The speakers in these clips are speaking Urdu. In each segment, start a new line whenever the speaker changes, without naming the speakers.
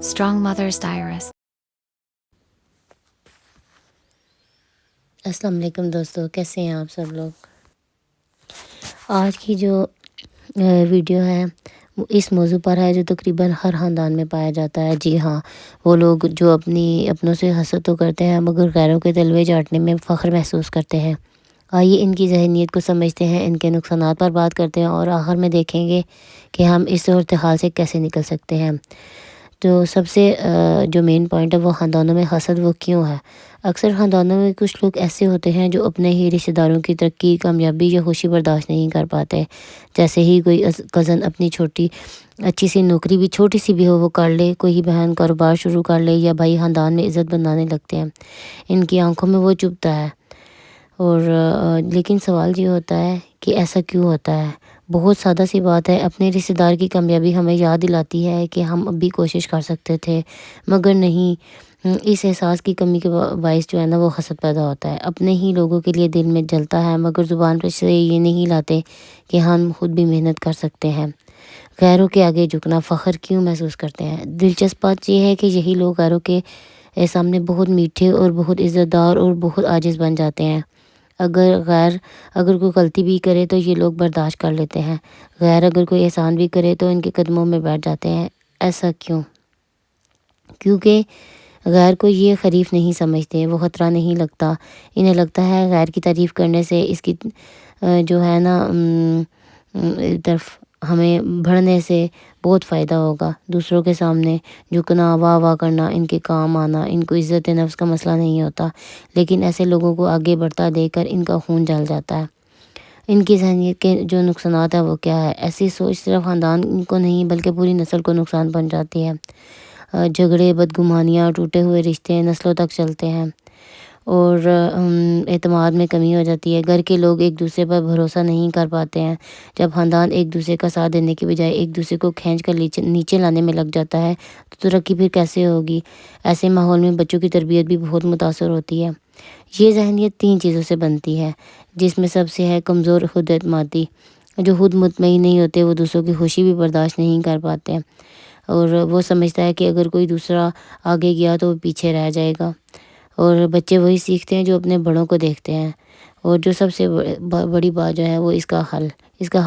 Strong Mother's Diaries.
السلام علیکم دوستو، کیسے ہیں آپ سب لوگ؟ آج کی جو ویڈیو ہے وہ اس موضوع پر ہے جو تقریباً ہر خاندان میں پایا جاتا ہے۔ جی ہاں، وہ لوگ جو اپنوں سے حسد تو کرتے ہیں مگر غیروں کے تلوے چاٹنے میں فخر محسوس کرتے ہیں۔ آئیے ان کی ذہنیت کو سمجھتے ہیں، ان کے نقصانات پر بات کرتے ہیں اور آخر میں دیکھیں گے کہ ہم اس صورتحال سے کیسے نکل سکتے ہیں۔ تو سب سے جو مین پوائنٹ ہے وہ خاندانوں میں حسد وہ کیوں ہے۔ اکثر خاندانوں میں کچھ لوگ ایسے ہوتے ہیں جو اپنے ہی رشتہ داروں کی ترقی، کامیابی یا خوشی برداشت نہیں کر پاتے۔ جیسے ہی کوئی کزن اپنی اچھی سی نوکری بھی چھوٹی سی بھی ہو وہ کر لے، کوئی بہن کاروبار شروع کر لے یا بھائی خاندان میں عزت بنانے لگتے ہیں، ان کی آنکھوں میں وہ چبھتا ہے۔ اور لیکن سوال یہ ہوتا ہے کہ ایسا کیوں ہوتا ہے؟ بہت سادہ سی بات ہے، اپنے رشتہ دار کی کامیابی ہمیں یاد دلاتی ہے کہ ہم اب بھی کوشش کر سکتے تھے مگر نہیں۔ اس احساس کی کمی کے باعث جو ہے نا وہ حسد پیدا ہوتا ہے۔ اپنے ہی لوگوں کے لیے دل میں جلتا ہے مگر زبان پر سے یہ نہیں لاتے کہ ہم خود بھی محنت کر سکتے ہیں۔ غیروں کے آگے جھکنا، فخر کیوں محسوس کرتے ہیں؟ دلچسپ بات یہ ہے کہ یہی لوگ غیروں کے سامنے بہت میٹھے اور بہت عزت دار اور بہت عاجز بن جاتے ہیں۔ اگر کوئی غلطی بھی کرے تو یہ لوگ برداشت کر لیتے ہیں، غیر اگر کوئی احسان بھی کرے تو ان کے قدموں میں بیٹھ جاتے ہیں۔ ایسا کیوں؟ کیونکہ غیر کو یہ خریف نہیں سمجھتے، وہ خطرہ نہیں لگتا۔ انہیں لگتا ہے غیر کی تعریف کرنے سے اس کی جو ہے نا طرف ہمیں بڑھنے سے بہت فائدہ ہوگا۔ دوسروں کے سامنے جھکنا، واہ کرنا، ان کے کام آنا، ان کو عزت نفس کا مسئلہ نہیں ہوتا، لیکن ایسے لوگوں کو آگے بڑھتا دیکھ کر ان کا خون جل جاتا ہے۔ ان کی ذہنیت کے جو نقصانات ہیں وہ کیا ہے؟ ایسی سوچ صرف خاندان کو نہیں بلکہ پوری نسل کو نقصان پہنچاتی ہے۔ جھگڑے، بدگمانیاں، ٹوٹے ہوئے رشتے نسلوں تک چلتے ہیں اور اعتماد میں کمی ہو جاتی ہے۔ گھر کے لوگ ایک دوسرے پر بھروسہ نہیں کر پاتے ہیں۔ جب خاندان ایک دوسرے کا ساتھ دینے کی بجائے ایک دوسرے کو کھینچ کر نیچے لانے میں لگ جاتا ہے تو ترقی پھر کیسے ہوگی؟ ایسے ماحول میں بچوں کی تربیت بھی بہت متاثر ہوتی ہے۔ یہ ذہنیت 3 چیزوں سے بنتی ہے، جس میں سب سے ہے کمزور خود اعتمادی۔ جو خود مطمئن نہیں ہوتے وہ دوسروں کی خوشی بھی برداشت نہیں کر پاتے ہیں اور وہ سمجھتا ہے کہ اگر کوئی دوسرا آگے گیا تو وہ پیچھے رہ جائے گا۔ اور بچے وہی سیکھتے ہیں جو اپنے بڑوں کو دیکھتے ہیں۔ اور جو سب سے بڑی بات جو ہے وہ اس کا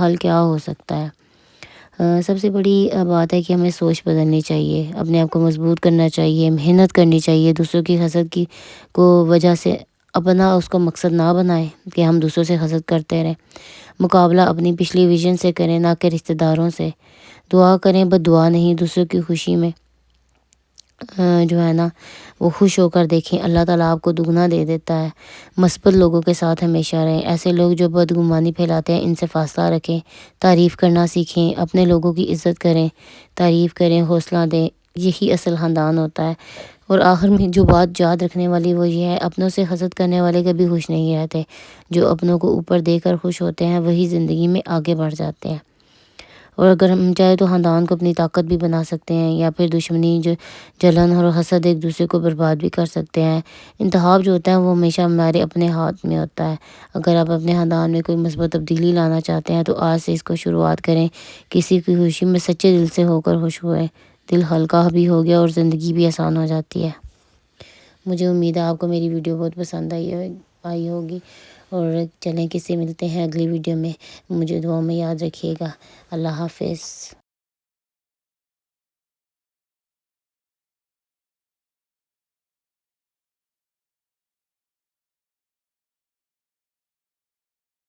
حل کیا ہو سکتا ہے؟ سب سے بڑی بات ہے کہ ہمیں سوچ بدلنی چاہیے، اپنے آپ کو مضبوط کرنا چاہیے، محنت کرنی چاہیے۔ دوسروں کی حسد کو وجہ سے اپنا اس کو مقصد نہ بنائیں کہ ہم دوسروں سے حسد کرتے رہیں۔ مقابلہ اپنی پچھلی ویژن سے کریں، نہ کہ رشتہ داروں سے۔ دعا کریں بس دعا نہیں، دوسروں کی خوشی میں جو ہے نا وہ خوش ہو کر دیکھیں، اللہ تعالیٰ آپ کو دگنا دے دیتا ہے۔ مثبت لوگوں کے ساتھ ہمیشہ رہیں، ایسے لوگ جو بدگمانی پھیلاتے ہیں ان سے فاصلہ رکھیں۔ تعریف کرنا سیکھیں، اپنے لوگوں کی عزت کریں، تعریف کریں، حوصلہ دیں، یہی اصل خاندان ہوتا ہے۔ اور آخر میں جو بات یاد رکھنے والی وہ یہ ہے، اپنوں سے حسد کرنے والے کبھی خوش نہیں رہتے۔ جو اپنوں کو اوپر دے کر خوش ہوتے ہیں وہی زندگی میں آگے بڑھ جاتے ہیں۔ اور اگر ہم چاہے تو خاندان کو اپنی طاقت بھی بنا سکتے ہیں یا پھر دشمنی، جلن اور حسد ایک دوسرے کو برباد بھی کر سکتے ہیں۔ انتخاب جو ہوتا ہے وہ ہمیشہ ہمارے اپنے ہاتھ میں ہوتا ہے۔ اگر آپ اپنے خاندان میں کوئی مثبت تبدیلی لانا چاہتے ہیں تو آج سے اس کو شروعات کریں۔ کسی کی خوشی میں سچے دل سے ہو کر خوش ہوئے، دل ہلکا بھی ہو گیا اور زندگی بھی آسان ہو جاتی ہے۔ مجھے امید ہے آپ کو میری ویڈیو بہت پسند آئی ہوگی، اور چلیں کس سے ملتے ہیں اگلی ویڈیو میں۔ مجھے دعاؤں میں یاد رکھیے گا۔ اللہ حافظ۔